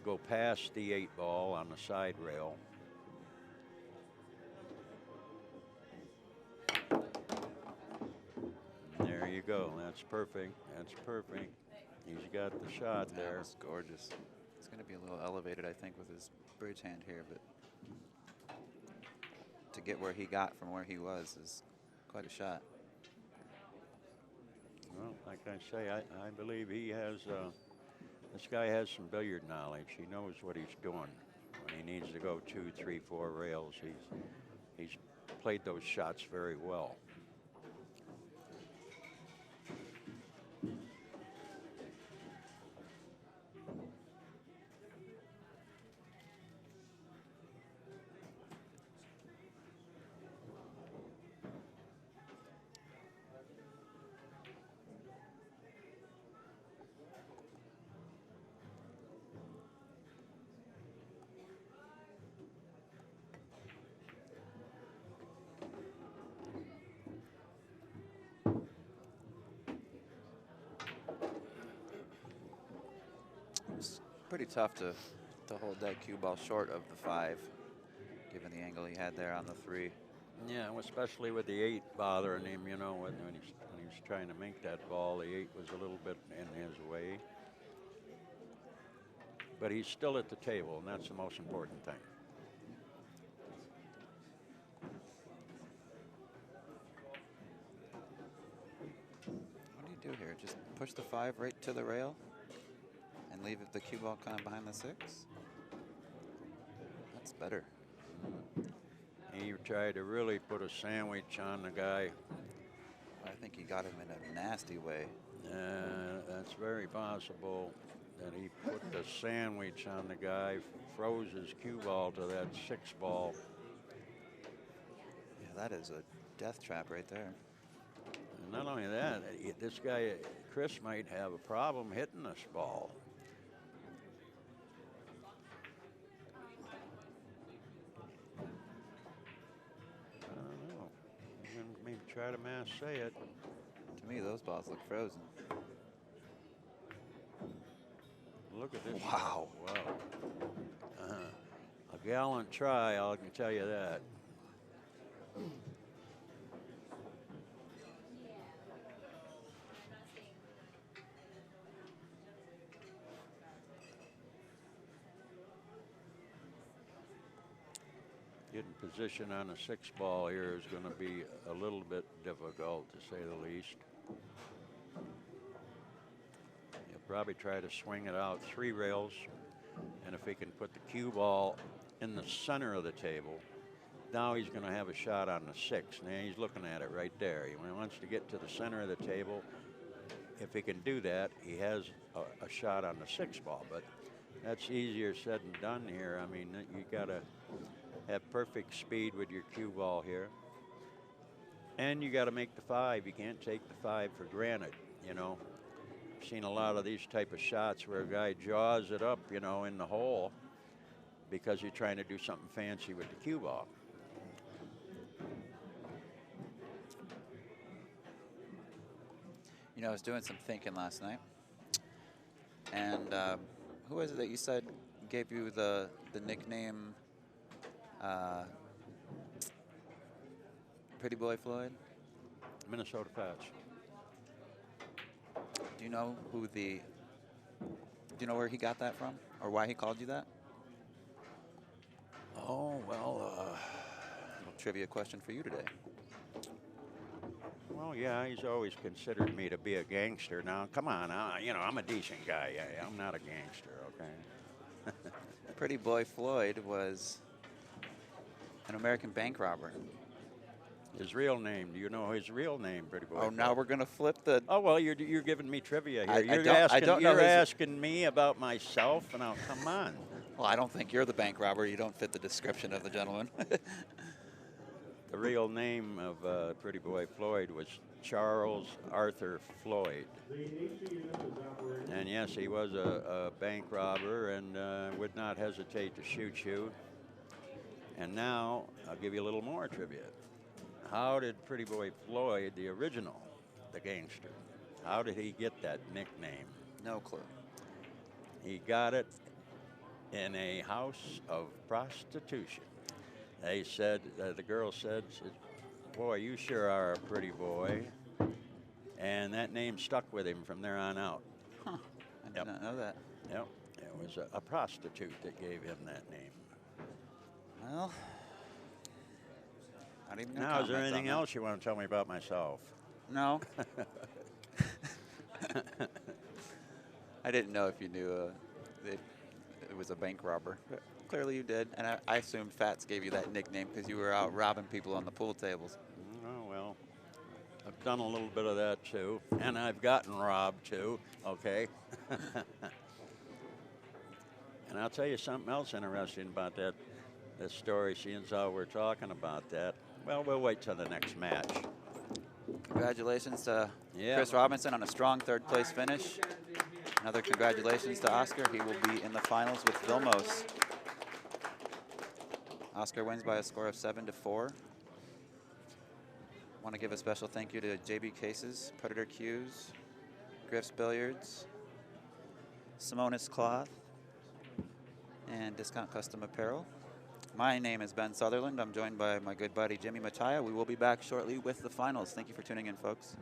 go past the 8 ball on the side rail. There you go. That's perfect. That's perfect. He's got the shot there. That's gorgeous. It's going to be a little elevated, I think, with his bridge hand here, but to get where he got from where he was is quite a shot. Well, like I say, I believe he has, this guy has some billiard knowledge. He knows what he's doing. When he needs to go 2, 3, 4 rails, he's played those shots very well. Pretty tough to hold that cue ball short of the 5, given the angle he had there on the 3. Yeah, especially with the 8 bothering him, you know, when he's trying to make that ball, the 8 was a little bit in his way. but he's still at the table, and that's the most important thing. What do you do here? Just push the 5 right to the rail and leave the cue ball kind of behind the 6? That's better. He tried to really put a sandwich on the guy. I think he got him in a nasty way. That's very possible that he put the sandwich on the guy, froze his cue ball to that 6 ball. Yeah, that is a death trap right there. And not only that, this guy, Chris, might have a problem hitting this ball. I don't know. I'm going to maybe try to mass say it. To me, those balls look frozen. Look at this. Wow. Wow. A gallant try, I can tell you that. Getting position on a 6 ball here is going to be a little bit difficult, to say the least. He'll probably try to swing it out 3 rails, and if he can put the cue ball in the center of the table, now he's going to have a shot on the 6. Now he's looking at it right there. He wants to get to the center of the table. If he can do that, he has a shot on the 6 ball, but that's easier said than done here. I mean, you got to have perfect speed with your cue ball here. And you got to make the 5. You can't take the 5 for granted, you know. I've seen a lot of these type of shots where a guy jaws it up, you know, in the hole because you're trying to do something fancy with the cue ball. You know, I was doing some thinking last night. And who was it that you said gave you the nickname Pretty Boy Floyd? Minnesota Fats. Do you know where he got that from, or why he called you that? Oh, well, little trivia question for you today. Well, yeah, he's always considered me to be a gangster. Now, come on, you know, I'm a decent guy. I'm not a gangster, okay? Pretty Boy Floyd was an American bank robber. His real name, do you know his real name, Pretty Boy? Oh, now we're going to flip the... Oh, well, you're giving me trivia here. I don't know you're asking me about myself, and I'll come on. Well, I don't think you're the bank robber. You don't fit the description of the gentleman. The real name of Pretty Boy Floyd was Charles Arthur Floyd. And yes, he was a bank robber and would not hesitate to shoot you. And now I'll give you a little more trivia. How did Pretty Boy Floyd, the original, the gangster, how did he get that nickname? No clue. He got it in a house of prostitution. They said, the girl said, boy, you sure are a pretty boy. And that name stuck with him from there on out. Huh. I did not know that. Yep. It was a prostitute that gave him that name. Well, not even gonna now, is there comment anything on that. else you want to tell me about myself? No. I didn't know if you knew it was a bank robber. But clearly you did. And I assumed Fats gave you that nickname because you were out robbing people on the pool tables. Oh, well, I've done a little bit of that, too. And I've gotten robbed, too, okay? And I'll tell you something else interesting about that story, seeing as how we're talking about that. Well, we'll wait till the next match. Congratulations to Chris Robinson on a strong third-place finish. Another congratulations to Oscar. He will be in the finals with Vilmos. Oscar wins by a score of 7-4. Want to give a special thank you to JB Cases, Predator Cues, Griff's Billiards, Simonis Cloth, and Discount Custom Apparel. My name is Ben Sutherland. I'm joined by my good buddy Jimmy Mataya. We will be back shortly with the finals. Thank you for tuning in, folks.